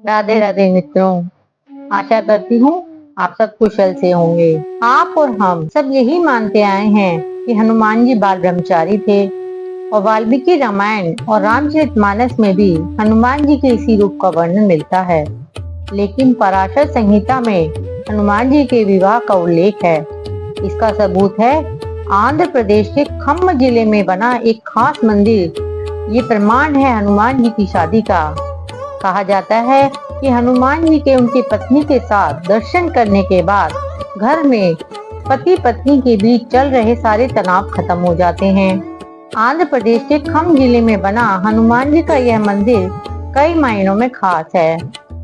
राधे राधे मित्रों। आशा करती हूँ आप सब कुशल से होंगे। आप और हम सब यही मानते आए हैं कि हनुमान जी बाल ब्रह्मचारी थे और वाल्मीकि रामायण और रामचरितमानस में भी हनुमान जी के इसी रूप का वर्णन मिलता है। लेकिन पराशर संहिता में हनुमान जी के विवाह का उल्लेख है। इसका सबूत है आंध्र प्रदेश के खम्म जिले में बना एक खास मंदिर। ये प्रमाण है हनुमान जी की शादी का। कहा जाता है कि हनुमान जी के उनकी पत्नी के साथ दर्शन करने के बाद घर में पति पत्नी के बीच चल रहे सारे तनाव खत्म हो जाते हैं। आंध्र प्रदेश के खम्म जिले में बना हनुमान जी का यह मंदिर कई मायनों में खास है।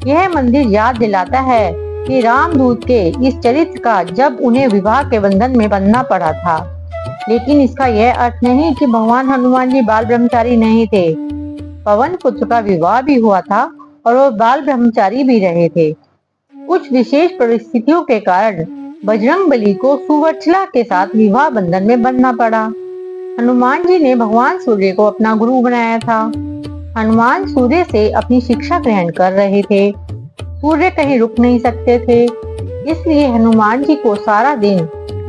यह मंदिर याद दिलाता है कि रामदूत के इस चरित्र का जब उन्हें विवाह के बंधन में बंधना पड़ा था। लेकिन इसका यह अर्थ नहीं कि भगवान हनुमान जी बाल ब्रह्मचारी नहीं थे। पवन पुत्र का विवाह भी हुआ था और वो बाल ब्रह्मचारी भी रहे थे। कुछ विशेष परिस्थितियों के कारण बजरंगबली को सुवर्चला के साथ विवाह बंधन में बंधना पड़ा। हनुमान जी ने भगवान सूर्य को अपना गुरु बनाया था। हनुमान सूर्य से अपनी शिक्षा ग्रहण कर रहे थे। सूर्य कहीं रुक नहीं सकते थे, इसलिए हनुमान जी को सारा दिन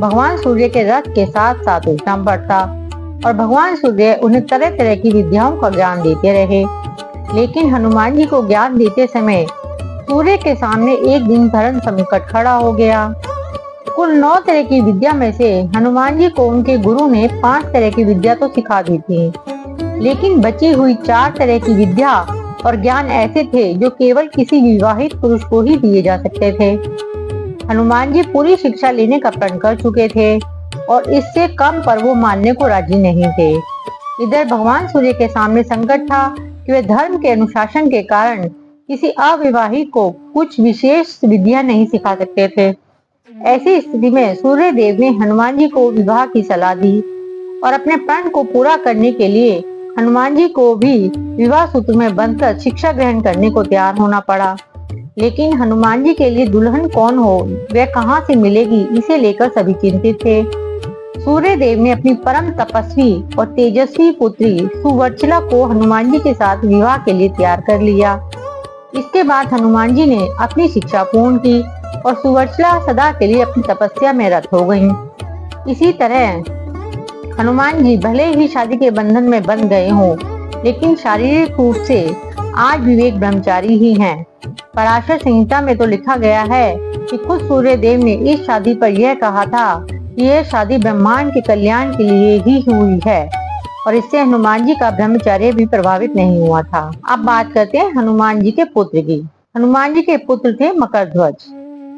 भगवान सूर्य के रथ के साथ साथ उठना पड़ता और भगवान सूर्य उन्हें तरह तरह की विद्याओं का ज्ञान देते रहे। लेकिन हनुमान जी को ज्ञान देते समय सूर्य के सामने एक दिन धर्म संकट खड़ा हो गया। कुल 9 तरह की विद्या में से हनुमान जी को उनके गुरु ने 5 तरह की विद्या तो सिखा दी थी, लेकिन बची हुई 4 तरह की विद्या और ज्ञान ऐसे थे जो केवल किसी विवाहित पुरुष को ही दिए जा सकते थे। हनुमान जी पूरी शिक्षा लेने का प्रण कर चुके थे और इससे कम पर वो मानने को राजी नहीं थे। इधर भगवान सूर्य के सामने संकट था कि वे धर्म के अनुशासन के कारण किसी अविवाहित को कुछ विशेष विद्या नहीं सिखा सकते थे। ऐसी स्थिति में सूर्य देव ने हनुमान जी को विवाह की सलाह दी और अपने प्रण को पूरा करने के लिए हनुमान जी को भी विवाह सूत्र में बंधकर शिक्षा ग्रहण करने को तैयार होना पड़ा। लेकिन हनुमान जी के लिए दुल्हन कौन हो, वह कहाँ से मिलेगी, इसे लेकर सभी चिंतित थे। सूर्य देव ने अपनी परम तपस्वी और तेजस्वी पुत्री सुवर्चला को हनुमान जी के साथ विवाह के लिए तैयार कर लिया। इसके बाद हनुमान जी ने अपनी शिक्षा पूर्ण की और सुवर्चला सदा के लिए अपनी तपस्या में रत हो गईं। इसी तरह हनुमान जी भले ही शादी के बंधन में बंध गए हों, लेकिन शारीरिक रूप से आज भी वे ब्रह्मचारी ही हैं। पराशर संहिता में तो लिखा गया है कि खुद सूर्य देव ने इस शादी पर यह कहा था कि यह शादी ब्रह्मांड के कल्याण के लिए ही हुई है और इससे हनुमान जी का ब्रह्मचर्य भी प्रभावित नहीं हुआ था। अब बात करते हैं हनुमान जी के पुत्र की। हनुमान जी के पुत्र थे मकरध्वज।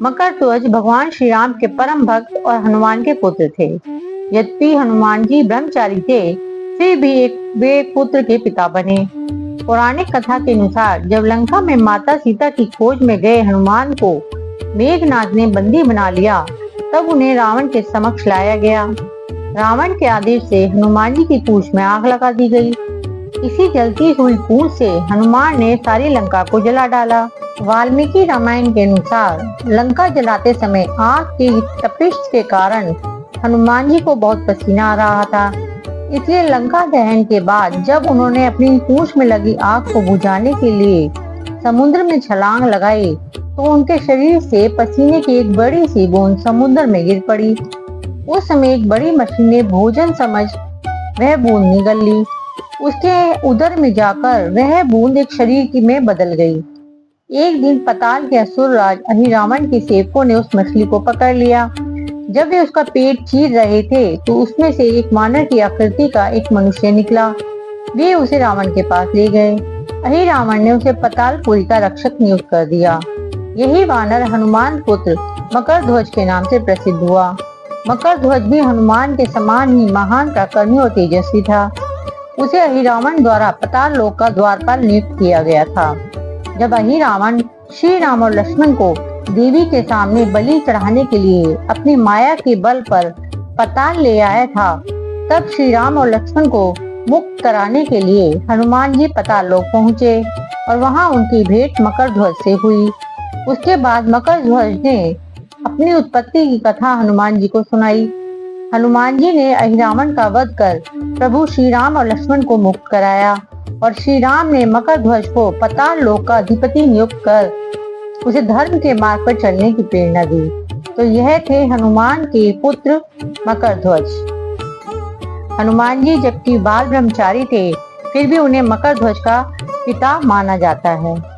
मकरध्वज भगवान श्री राम के परम भक्त और हनुमान के पुत्र थे। यद्यपि हनुमान जी ब्रह्मचारी थे, फिर भी वे एक पुत्र के पिता बने। पौराणिक कथा के अनुसार जब लंका में माता सीता की खोज में गए हनुमान को मेघनाद ने बंदी बना लिया, तब उन्हें रावण के समक्ष लाया गया। रावण के आदेश से हनुमान जी की पूंछ में आग लगा दी गई। इसी जलती हुई पूंछ से हनुमान ने सारी लंका को जला डाला। वाल्मीकि रामायण के अनुसार लंका जलाते समय आग की तपिश के कारण हनुमान जी को बहुत पसीना आ रहा था, इसलिए लंका दहन के बाद जब उन्होंने अपनी पूंछ में लगी आग को बुझाने के लिए समुद्र में छलांग लगाई, तो उनके शरीर से पसीने की एक बड़ी सी बूंद समुद्र में गिर पड़ी। उस समय एक बड़ी मछली ने भोजन समझ वह बूंद निगल ली। उसके उदर में जाकर वह बूंद एक शरीर की में बदल गई। एक दिन पताल के असुरराज अहिरावण के सेवकों ने उस मछली को पकड़ लिया। जब वे उसका पेट चीर रहे थे तो उसमें से एक वानर की आकृति का एक मनुष्य निकला। वे उसे रावण के पास ले गए। अहिरावण ने उसे पतालपुरी का रक्षक नियुक्त कर दिया। यही वानर हनुमान पुत्र मकरध्वज के नाम से प्रसिद्ध हुआ। मकरध्वज भी हनुमान के समान ही महान पराक्रमी और तेजस्वी था। उसे अहिरावण द्वारा पताल लोक का द्वारपाल नियुक्त किया गया था। जब अहिरावण श्री राम और लक्ष्मण को देवी के सामने बलि चढ़ाने के लिए अपनी माया के बल पर पताल ले आया था, तब श्री राम और लक्ष्मण को मुक्त कराने के लिए हनुमान जी पताल लोक पहुँचे और वहां उनकी भेंट मकरध्वज से हुई। उसके बाद मकरध्वज ने अपनी उत्पत्ति की कथा हनुमान जी को सुनाई। हनुमान जी ने अहिरावण का वध कर प्रभु श्री राम और लक्ष्मण को मुक्त कराया और श्री राम ने मकर ध्वज को पाताल लोक का अधिपति नियुक्त कर उसे धर्म के मार्ग पर चलने की प्रेरणा दी। तो यह थे हनुमान के पुत्र मकर ध्वज। हनुमान जी जबकि बाल ब्रह्मचारी थे, फिर भी उन्हें मकर ध्वज का पिता माना जाता है।